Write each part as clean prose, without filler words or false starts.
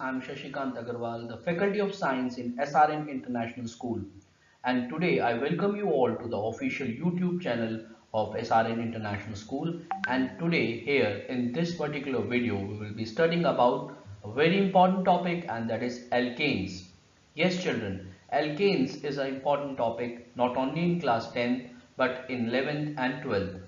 I'm Shashikant Agarwal, the Faculty of Science in SRN International School. And today I welcome you all to the official YouTube channel of SRN International School. And today here in this particular video, we will be studying about a very important topic, and that is alkanes. Yes children, alkanes is an important topic not only in class 10th but in 11th and 12th.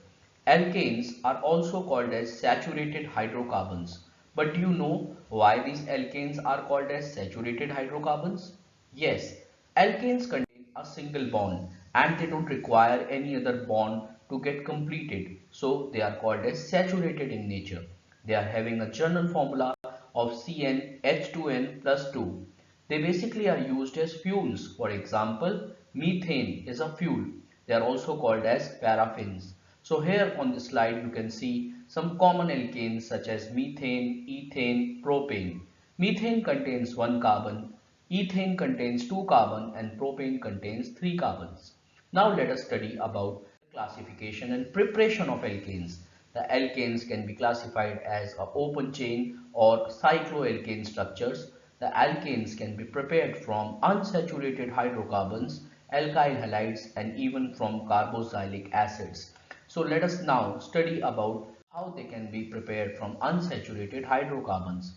Alkanes are also called as saturated hydrocarbons. But do you know why these alkanes are called as saturated hydrocarbons? Yes, alkanes contain a single bond and they don't require any other bond to get completed. So they are called as saturated in nature. They are having a general formula of CnH2n plus 2. They basically are used as fuels. For example, methane is a fuel. They are also called as paraffins. So here on the slide you can see some common alkanes such as methane, ethane, propane. Methane contains 1 carbon, ethane contains 2 carbon and propane contains 3 carbons. Now let us study about classification and preparation of alkanes. The alkanes can be classified as a open chain or cycloalkane structures. The alkanes can be prepared from unsaturated hydrocarbons, alkyl halides and even from carboxylic acids. So let us now study about how they can be prepared from unsaturated hydrocarbons.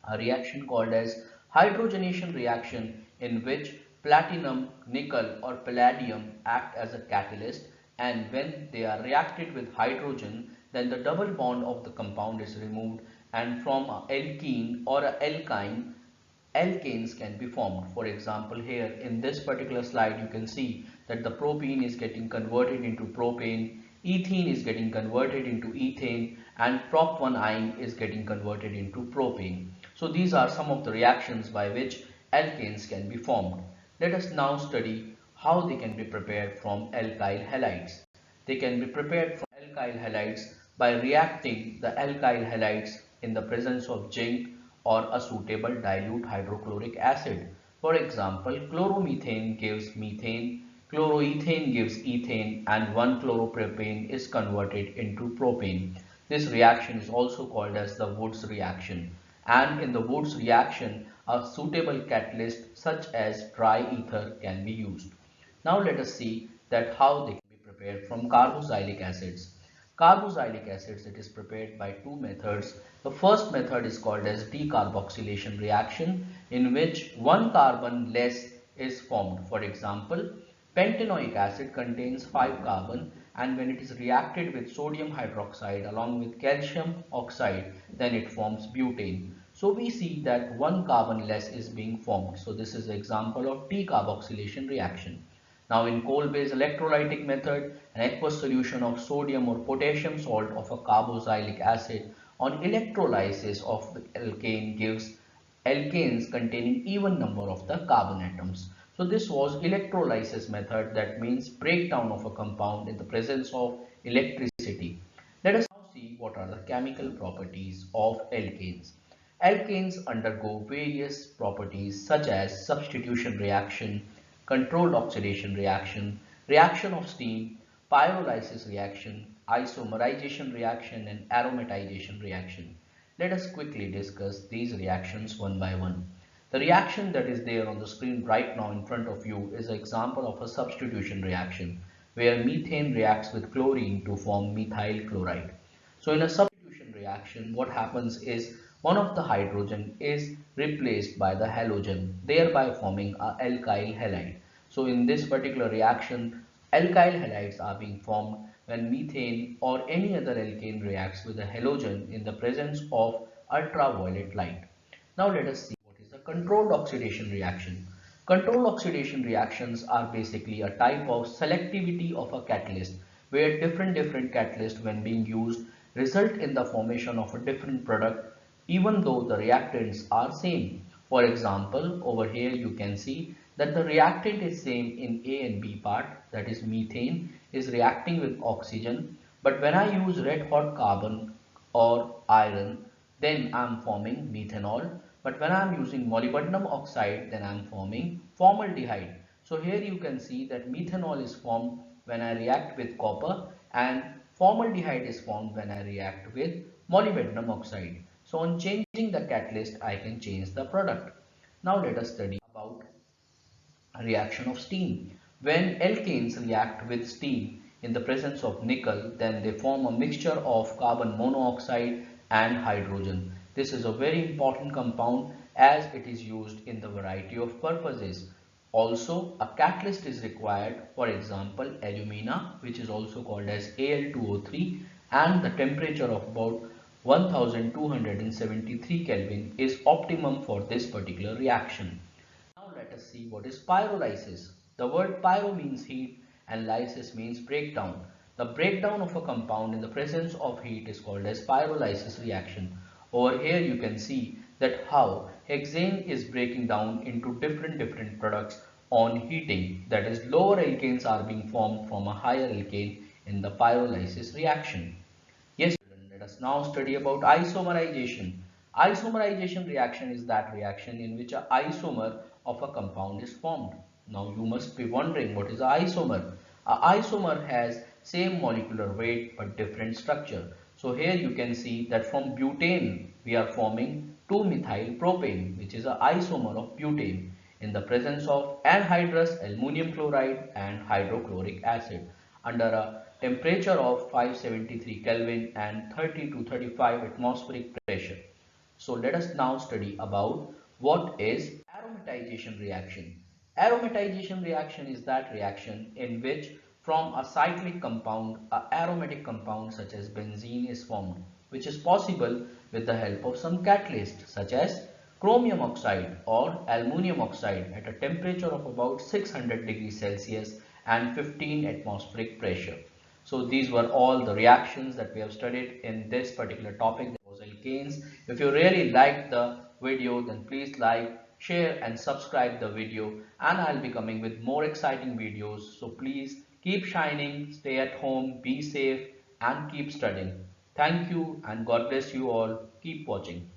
A reaction called as hydrogenation reaction, in which platinum, nickel or palladium act as a catalyst, and when they are reacted with hydrogen, then the double bond of the compound is removed and from a alkene or a alkyne alkanes can be formed. For example, here in this particular slide you can see that the propene is getting converted into propane, ethene is getting converted into ethane and prop1 ion is getting converted into propane. So these are some of the reactions by which alkanes can be formed. Let us now study how they can be prepared from alkyl halides. They can be prepared from alkyl halides by reacting the alkyl halides in the presence of zinc or a suitable dilute hydrochloric acid. For example, chloromethane gives methane, chloroethane gives ethane, and 1-chloropropane is converted into propane. This reaction is also called as the Woods reaction. And in the Woods reaction, a suitable catalyst such as dry ether can be used. Now let us see that how they can be prepared from carboxylic acids. Carboxylic acids, it is prepared by two methods. The first method is called as decarboxylation reaction, in which one carbon less is formed. For example, pentanoic acid contains 5 carbon, and when it is reacted with sodium hydroxide along with calcium oxide, then it forms butane. So we see that one carbon less is being formed. So this is an example of decarboxylation reaction. Now in coal-based electrolytic method, an aqueous solution of sodium or potassium salt of a carboxylic acid on electrolysis of the alkane gives alkanes containing even number of the carbon atoms. So this was electrolysis method, that means breakdown of a compound in the presence of electricity. Let us now see what are the chemical properties of alkanes. Alkanes undergo various properties such as substitution reaction, controlled oxidation reaction, reaction of steam, pyrolysis reaction, isomerization reaction and aromatization reaction. Let us quickly discuss these reactions one by one. The reaction that is there on the screen right now in front of you is an example of a substitution reaction where methane reacts with chlorine to form methyl chloride. So in a substitution reaction, what happens is one of the hydrogen is replaced by the halogen, thereby forming a alkyl halide. So in this particular reaction, alkyl halides are being formed when methane or any other alkane reacts with a halogen in the presence of ultraviolet light. Now let us see what is a controlled oxidation reaction. Controlled oxidation reactions are basically a type of selectivity of a catalyst where different catalysts when being used result in the formation of a different product even though the reactants are same. For example, over here you can see that the reactant is same in A and B part, that is methane is reacting with oxygen, but when I use red hot carbon or iron, then I am forming methanol, but when I am using molybdenum oxide, then I am forming formaldehyde. So here you can see that methanol is formed when I react with copper and formaldehyde is formed when I react with molybdenum oxide. So on changing the catalyst, I can change the product. Now let us study about reaction of steam. When alkanes react with steam in the presence of nickel, then they form a mixture of carbon monoxide and hydrogen. This is a very important compound as it is used in the variety of purposes. Also, a catalyst is required, for example, alumina, which is also called as Al2O3, and the temperature of about 1273 Kelvin is optimum for this particular reaction. Now let us see what is pyrolysis. The word pyro means heat and lysis means breakdown. The breakdown of a compound in the presence of heat is called as pyrolysis reaction. Over here you can see that how hexane is breaking down into different products on heating. That is, lower alkanes are being formed from a higher alkane in the pyrolysis reaction. Yes, children, let us now study about isomerization. Isomerization reaction is that reaction in which an isomer of a compound is formed. Now you must be wondering, what is an isomer? An isomer has same molecular weight but different structure. So here you can see that from butane we are forming 2-methyl propane, which is an isomer of butane in the presence of anhydrous ammonium chloride and hydrochloric acid under a temperature of 573 Kelvin and 30 to 35 atmospheric pressure. So let us now study about what is aromatization reaction. Aromatization reaction is that reaction in which from a cyclic compound, a aromatic compound such as benzene is formed, which is possible with the help of some catalyst such as chromium oxide or aluminum oxide at a temperature of about 600 degrees Celsius and 15 atmospheric pressure. So these were all the reactions that we have studied in this particular topic, that was alkanes. If you really liked the video, then please like, share and subscribe the video, and I'll be coming with more exciting videos. So please keep shining, stay at home, be safe and keep studying. Thank you and God bless you all. Keep watching.